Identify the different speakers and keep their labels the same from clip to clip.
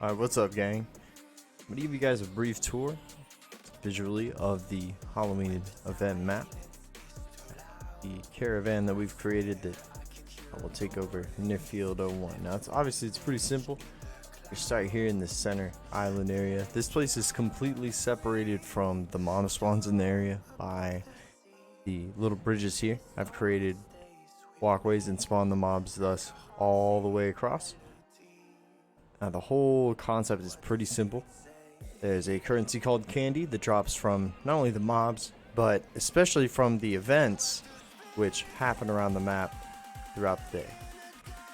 Speaker 1: Alright, what's up, gang? I'm gonna give you guys a brief tour visually of the Halloween event map. The caravan that we've created that will take over near Field 01. Now, it's pretty simple. You start here in the center island area. This place is completely separated from the monospawns in the area by the little bridges here. I've created walkways and spawned the mobs thus all the way across. Now, the whole concept is pretty simple. There's a currency called candy that drops from not only the mobs, but especially from the events which happen around the map throughout the day.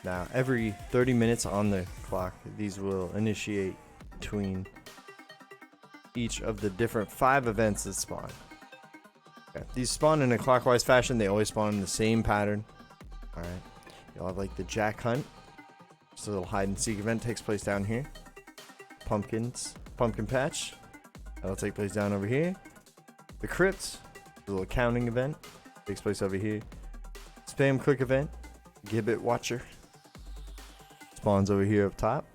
Speaker 1: Now, every 30 minutes on the clock, these will initiate between each of the different 5 events that spawn. Okay. These spawn in a clockwise fashion. They always spawn in the same pattern. Alright. You'll have like the Jack Hunt. Just a little hide and seek event takes place down here. Pumpkin patch. That'll take place down over here. The crypt, the little counting event, takes place over here. Spam click event, Gibbet Watcher, spawns over here up top.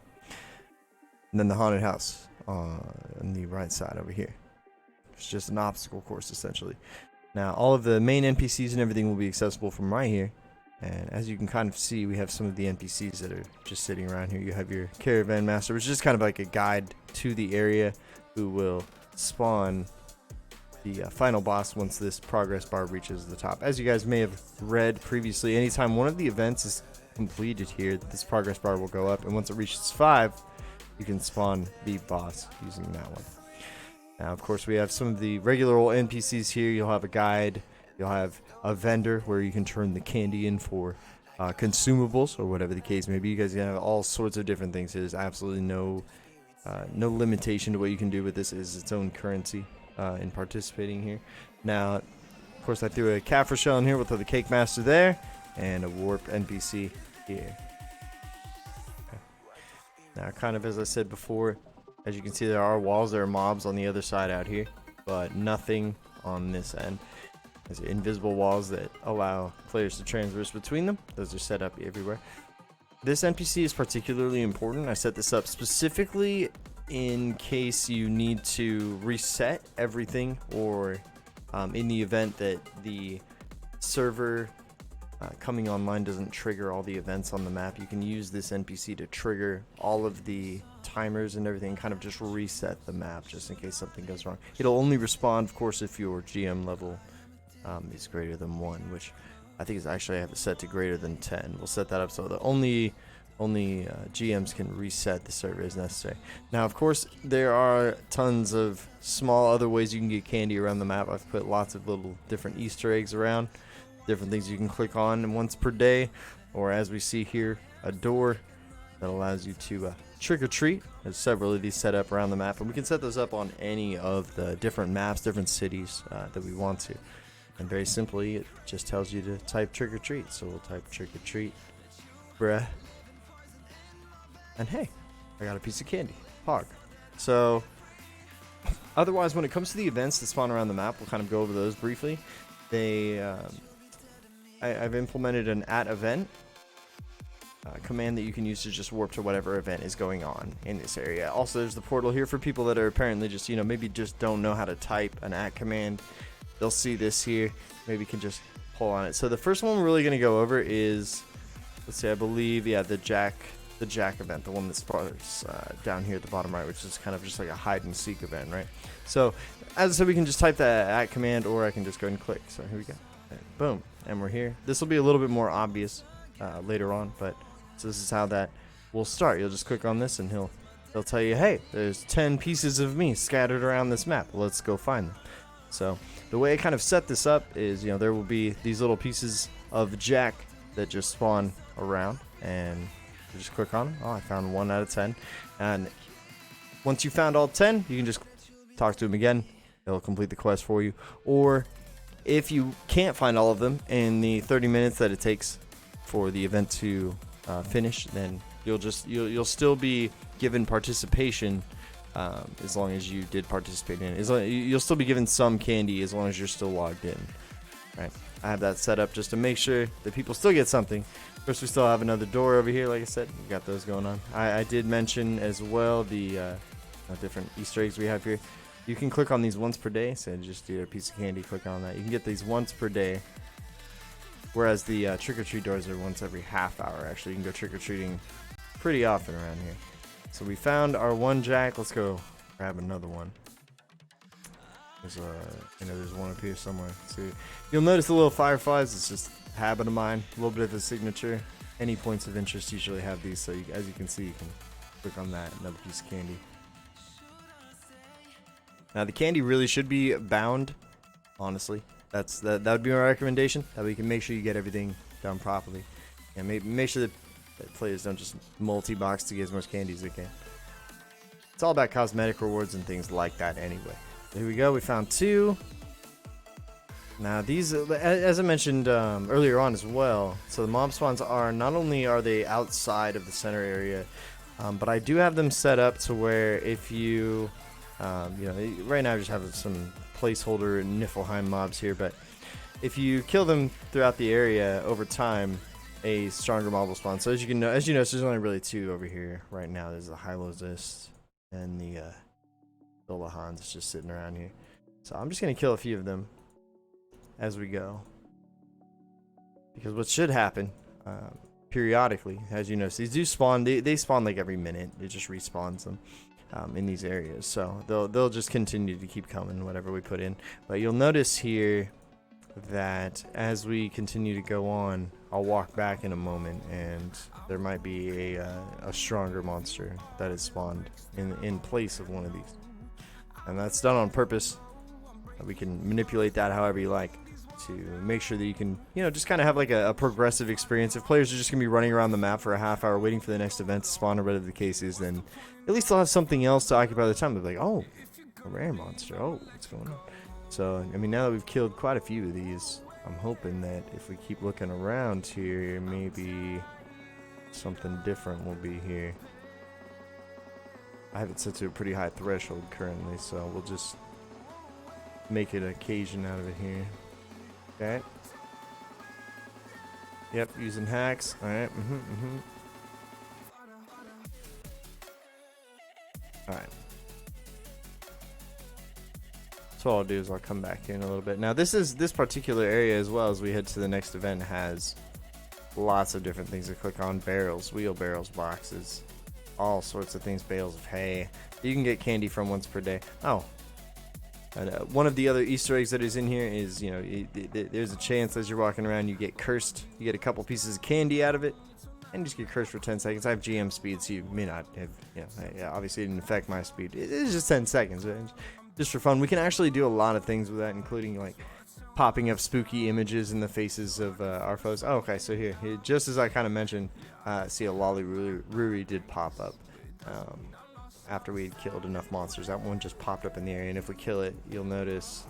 Speaker 1: And then the haunted house on the right side over here. It's just an obstacle course essentially. Now all of the main NPCs and everything will be accessible from right here. And as you can kind of see, we have some of the NPCs that are just sitting around here. You have your caravan master, which is just kind of like a guide to the area, who will spawn the final boss once this progress bar reaches the top. As you guys may have read previously, anytime one of the events is completed here, this progress bar will go up, and once it reaches 5, you can spawn the boss using that one. Now, of course, we have some of the regular old NPCs here. You'll have a guide. You'll have a vendor where you can turn the candy in for consumables or whatever the case may be. You guys can have all sorts of different things. There's absolutely no limitation to what you can do with this. It is its own currency in participating here. Now, of course, I threw a Kaffir shell in here with the Cake Master there and a Warp NPC here. Okay. Now, kind of as I said before, as you can see, there are walls, there are mobs on the other side out here, but nothing on this end. There's invisible walls that allow players to traverse between them. Those are set up everywhere. This NPC is particularly important. I set this up specifically in case you need to reset everything, or in the event that the server coming online doesn't trigger all the events on the map. You can use this NPC to trigger all of the timers and everything, kind of just reset the map just in case something goes wrong. It'll only respond, of course, if your GM level is greater than 1, which I think is actually, I have it set to greater than 10. We'll set that up so that only GMs can reset the server as necessary. Now, of course, there are tons of small other ways you can get candy around the map. I've put lots of little different Easter eggs around, different things you can click on once per day, or as we see here, a door that allows you to trick or treat. There's several of these set up around the map, and we can set those up on any of the different maps, different cities that we want to. And very simply, it just tells you to type trick or treat. So we'll type trick or treat, bruh. And hey, I got a piece of candy. Hog. So, otherwise, when it comes to the events that spawn around the map, we'll kind of go over those briefly. I've implemented an @event command that you can use to just warp to whatever event is going on in this area. Also, there's the portal here for people that are apparently just, maybe just don't know how to type an @command. They'll see this here. Maybe can just pull on it. So the first one we're really going to go over is, let's see, I believe, yeah, the Jack event, the one that spawns down here at the bottom right, which is kind of just like a hide and seek event, right? So as I said, we can just type that @command, or I can just go and click. So here we go. Right, boom, and we're here. This will be a little bit more obvious later on, but so this is how that will start. You'll just click on this, and he'll tell you, hey, there's 10 pieces of me scattered around this map. Let's go find them. So the way I kind of set this up is, there will be these little pieces of Jack that just spawn around, and you just click on them. Oh, I found 1 out of 10. And once you found all 10, you can just talk to him again. He'll complete the quest for you. Or if you can't find all of them in the 30 minutes that it takes for the event to finish, then you'll still be given participation. As long as you did participate in it. You'll still be given some candy as long as you're still logged in. Right. I have that set up just to make sure that people still get something. Of course, we still have another door over here, like I said. We got those going on. I did mention as well the different Easter eggs we have here. You can click on these once per day. So just do a piece of candy, click on that. You can get these once per day. Whereas the trick-or-treat doors are once every half hour. Actually, you can go trick-or-treating pretty often around here. So we found our one jack. Let's go grab another one. There's one up here somewhere. So you'll notice the little fireflies. It's just a habit of mine. A little bit of a signature. Any points of interest usually have these. So as you can see, you can click on that. Another piece of candy. Now the candy really should be bound. Honestly, that would be my recommendation. That way you can make sure you get everything done properly, and make sure that players don't just multi-box to get as much candy as they can. It's all about cosmetic rewards and things like that anyway. Here we go. We found 2. Now these, as I mentioned earlier on as well, so the mob spawns are not only are they outside of the center area, but I do have them set up to where if you, right now I just have some placeholder Niflheim mobs here, but if you kill them throughout the area over time, a stronger mob will spawn. So as you notice, there's only really 2 over here right now. There's the Hylosist and the Dolahans just sitting around here. So I'm just gonna kill a few of them as we go, because what should happen periodically, as you notice, these do spawn. They spawn like every minute. It just respawns them in these areas. So they'll just continue to keep coming whatever we put in. But you'll notice here that as we continue to go on, I'll walk back in a moment, and there might be a stronger monster that is spawned in place of one of these. And that's done on purpose. We can manipulate that however you like to make sure that you can, just kind of have like a progressive experience. If players are just going to be running around the map for a half hour waiting for the next event to spawn or whatever the case is, then at least they'll have something else to occupy their time. They'll be like, oh, a rare monster. Oh, what's going on? So, now that we've killed quite a few of these, I'm hoping that if we keep looking around here, maybe something different will be here. I have it set to a pretty high threshold currently, so we'll just make an occasion out of it here. Okay. Yep, using hacks. Alright, Alright. So all I'll do is I'll come back here in a little bit. Now this particular area, as well as we head to the next event, has lots of different things to click on. Barrels, wheelbarrows, boxes, all sorts of things, bales of hay. You can get candy from once per day. Oh, and one of the other Easter eggs that is in here is, there's a chance as you're walking around you get cursed. You get a couple pieces of candy out of it, and you just get cursed for 10 seconds. I have GM speed, so you may not have, obviously it didn't affect my speed. It's just 10 seconds, right? Just for fun. We can actually do a lot of things with that, including like popping up spooky images in the faces of our foes. Oh, okay, so here, just as I kind of mentioned, see a Lolly Ruri did pop up after we had killed enough monsters. That one just popped up in the area, and if we kill it, you'll notice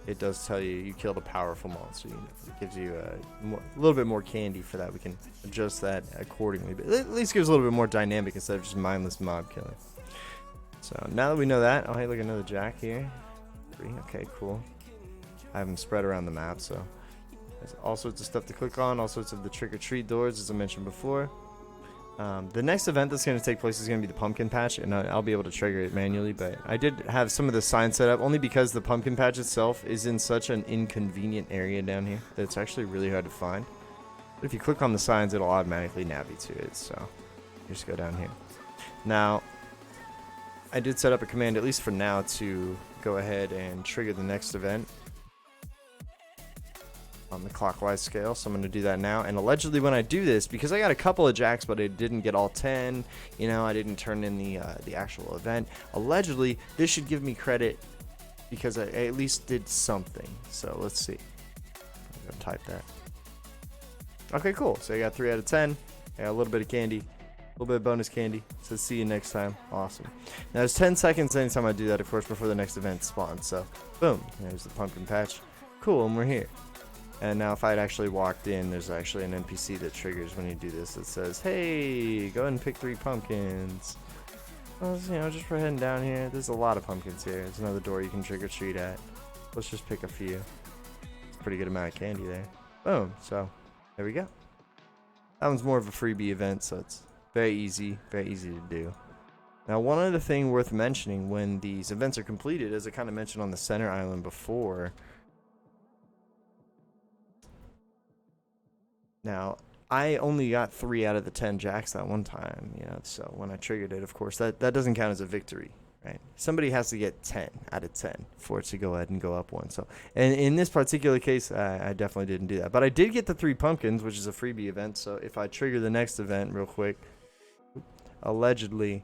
Speaker 1: it does tell you killed a powerful monster. It gives you a little bit more candy for that. We can adjust that accordingly, but at least gives a little bit more dynamic instead of just mindless mob killing. So now that we know that, oh hey, look, another jack here. 3, okay, cool. I have them spread around the map, so there's all sorts of stuff to click on, all sorts of the trick-or-treat doors, as I mentioned before. The next event that's going to take place is going to be the pumpkin patch, and I'll be able to trigger it manually, but I did have some of the signs set up only because the pumpkin patch itself is in such an inconvenient area down here that it's actually really hard to find. But if you click on the signs, it'll automatically nav you to it, so you just go down here. Now, I did set up a command, at least for now, to go ahead and trigger the next event on the clockwise scale, so I'm going to do that now. And allegedly when I do this, because I got a couple of jacks but I didn't get all 10, I didn't turn in the actual event, allegedly this should give me credit because I at least did something. So let's see. I'm going to type that. Okay, cool. So I got 3 out of 10. I got a little bit of candy, a little bit of bonus candy. So see you next time. Awesome. Now there's 10 seconds anytime I do that, of course, before the next event spawns. So boom, there's the pumpkin patch. Cool, and we're here. And now if I had actually walked in, there's actually an NPC that triggers when you do this. It says, hey, go ahead and pick 3 pumpkins. Well, just for heading down here, there's a lot of pumpkins here. There's another door you can trick or treat at. Let's just pick a few. Let's pretty good amount of candy there. Boom. So there we go. That one's more of a freebie event, so it's very easy to do. Now, one other thing worth mentioning when these events are completed, as I kind of mentioned on the center island before. Now, I only got 3 out of the 10 jacks that one time, you know, so when I triggered it, of course, that doesn't count as a victory, right? Somebody has to get 10 out of 10 for it to go ahead and go up one. So, and in this particular case, I definitely didn't do that. But I did get the 3 pumpkins, which is a freebie event, so if I trigger the next event real quick, allegedly,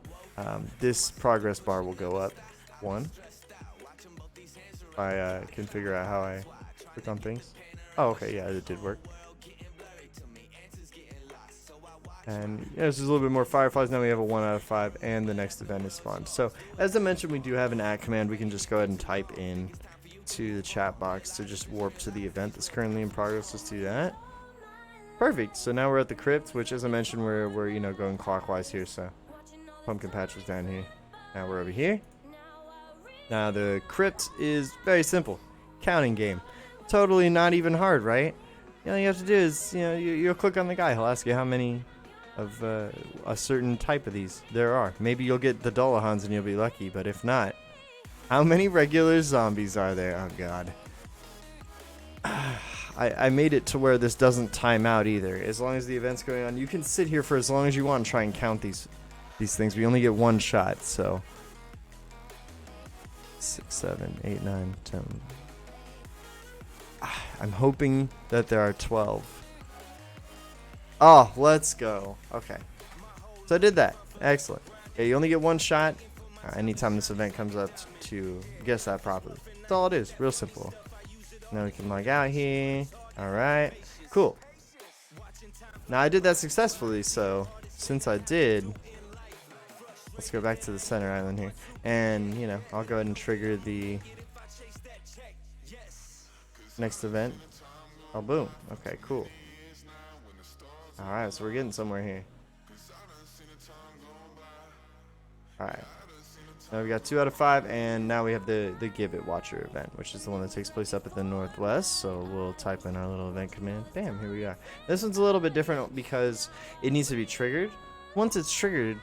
Speaker 1: this progress bar will go up 1. If I can figure out how I click on things. Oh, okay, yeah, it did work. And yeah, this is a little bit more fireflies. Now we have a 1 out of 5, and the next event is spawned. So as I mentioned, we do have an @ command. We can just go ahead and type in to the chat box to just warp to the event that's currently in progress. Let's do that. Perfect. So now we're at the crypt, which, as I mentioned, we're you know, going clockwise here. So pumpkin patch was down here. Now we're over here. Now the crypt is very simple, counting game. Totally not even hard, right? All you have to do is, you know, you'll click on the guy. He'll ask you how many of a certain type of these there are. Maybe you'll get the Dullahans and you'll be lucky, but if not, how many regular zombies are there? Oh god. I made it to where this doesn't time out either. As long as the event's going on, you can sit here for as long as you want and try and count these things. We only get 1 shot, so 6, 7, 8, 9, 10. I'm hoping that there are 12. Oh, let's go. Okay. So I did that. Excellent. Okay, you only get 1 shot anytime this event comes up to guess that properly. That's all it is. Real simple. Now we can log out here. Alright. Cool. Now I did that successfully, so since I did, let's go back to the center island here. And, you know, I'll go ahead and trigger the next event. Oh, boom. Okay, cool. Alright, so we're getting somewhere here. Alright. Now we got 2 out of 5, and now we have the Give It Watcher event, which is the one that takes place up at the northwest. So we'll type in our little event command. Bam, here we are. This one's a little bit different because it needs to be triggered. Once it's triggered,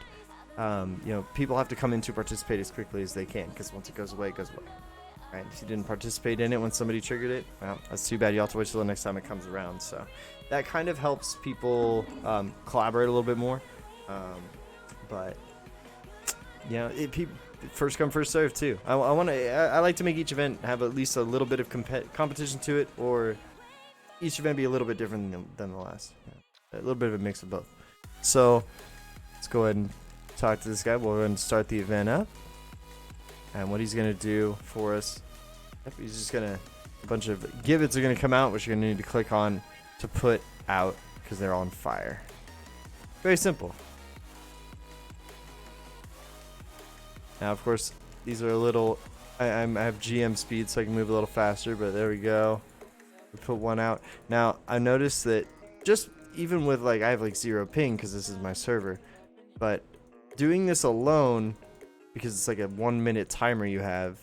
Speaker 1: you know, people have to come in to participate as quickly as they can, because once it goes away, it goes away. Right? If you didn't participate in it when somebody triggered it, well, that's too bad. You have to wait till the next time it comes around. So that kind of helps people collaborate a little bit more. But you know, first come, first serve too. I like to make each event have at least a little bit of competition to it, or each event be a little bit different than the last. Yeah. A little bit of a mix of both. So let's go ahead and talk to this guy. We'll go ahead and start the event up. And what he's going to do for us, he's just going to, a bunch of gibbets are going to come out, which you're going to need to click on to put out because they're on fire. Very simple. Now, of course, these are a little, I have GM speed so I can move a little faster, but there we go. We put one out. Now, I noticed that just even with like, I have like 0 ping because this is my server, but doing this alone, because it's like a 1-minute timer you have,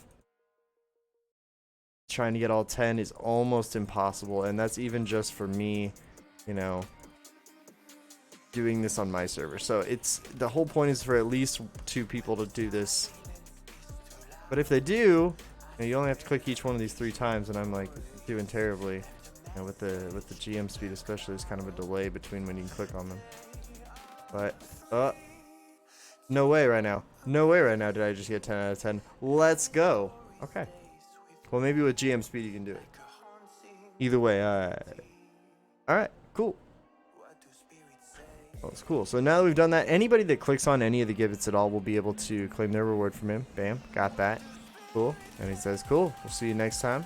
Speaker 1: trying to get all 10 is almost impossible, and that's even just for me, you know, doing this on my server. So it's, the whole point is for at least 2 people to do this. But if they do, you know, you only have to click each one of these 3 times, and I'm like doing terribly. You know, with the GM speed especially, there's kind of a delay between when you can click on them. But no way right now. No way right now did I just get 10 out of 10. Let's go. Okay. Well, maybe with GM speed you can do it. Either way, alright, cool. Oh, it's cool. So now that we've done that, anybody that clicks on any of the gibbets at all will be able to claim their reward from him. Bam, got that. Cool. And he says, cool, we'll see you next time.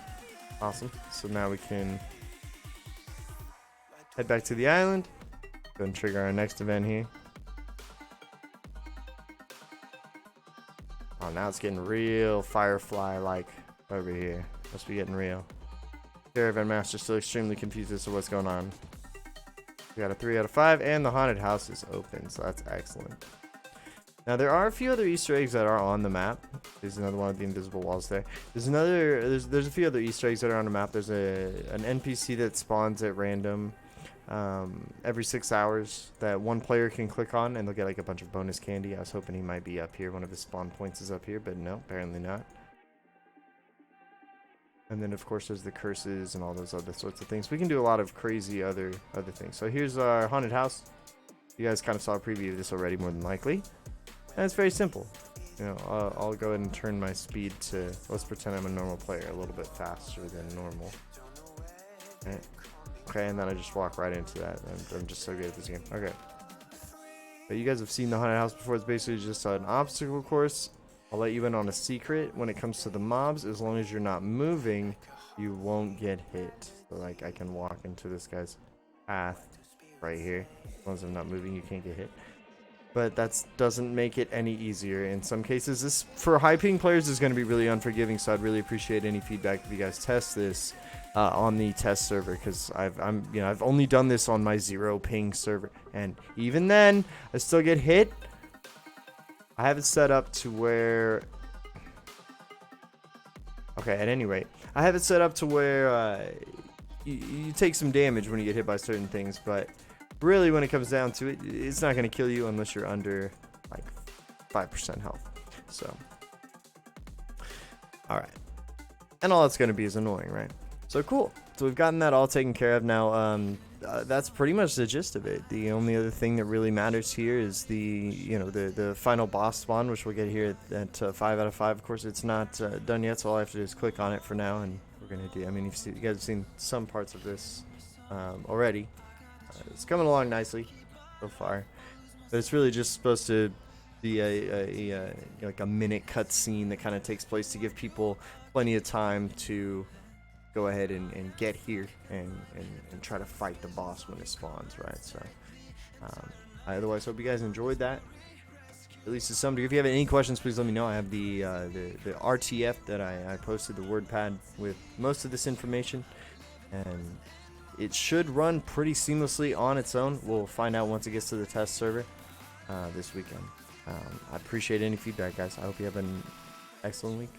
Speaker 1: Awesome. So now we can head back to the island. Go and trigger our next event here. Oh, now it's getting real Firefly-like over here. Must be getting real. Caravan Master still extremely confused as to what's going on. We got a 3 out of 5, and the haunted house is open, so that's excellent.
Speaker 2: Now there are a few other Easter eggs that are on the map. There's another one of the invisible walls there. There's a few other Easter eggs that are on the map. There's an NPC that spawns at random every 6 hours that one player can click on, and they'll get like a bunch of bonus candy. I was hoping he might be up here. One of his spawn points is up here, but no, apparently not. And then of course there's the curses and all those other sorts of things. We can do a lot of crazy other things. So here's our haunted house. You guys kind of saw a preview of this already, more than likely. And it's very simple. You know, I'll go ahead and turn my speed to, let's pretend I'm a normal player, a little bit faster than normal. Okay, and then I just walk right into that. I'm just so good at this game. Okay. But you guys have seen the haunted house before. It's basically just an obstacle course. I'll let you in on a secret. When it comes to the mobs, as long as you're not moving, you won't get hit. So like I can walk into this guy's path right here. As long as I'm not moving, you can't get hit. But that doesn't make it any easier. In some cases, this for high ping players is going to be really unforgiving. So I'd really appreciate any feedback if you guys test this on the test server, because I've only done this on my 0 ping server, and even then I still get hit. I have it set up to where, okay, at any rate, I have it set up to where you take some damage when you get hit by certain things, but really when it comes down to it, it's not going to kill you unless you're under like 5% health. So alright, and all that's going to be is annoying, right? So cool. So we've gotten that all taken care of now. That's pretty much the gist of it. The only other thing that really matters here is the final boss spawn, which we'll get here at 5 out of 5. Of course, it's not done yet, so all I have to do is click on it for now, and we're gonna do. I mean, you guys have seen some parts of this already. It's coming along nicely so far, but it's really just supposed to be like a minute cutscene that kind of takes place to give people plenty of time to go ahead and get here and try to fight the boss when it spawns, right? So I otherwise hope you guys enjoyed that, at least to some degree. If you have any questions, please let me know. I have the RTF that I posted, the WordPad with most of this information, and it should run pretty seamlessly on its own. We'll find out once it gets to the test server this weekend. I appreciate any feedback, guys. I hope you have an excellent week.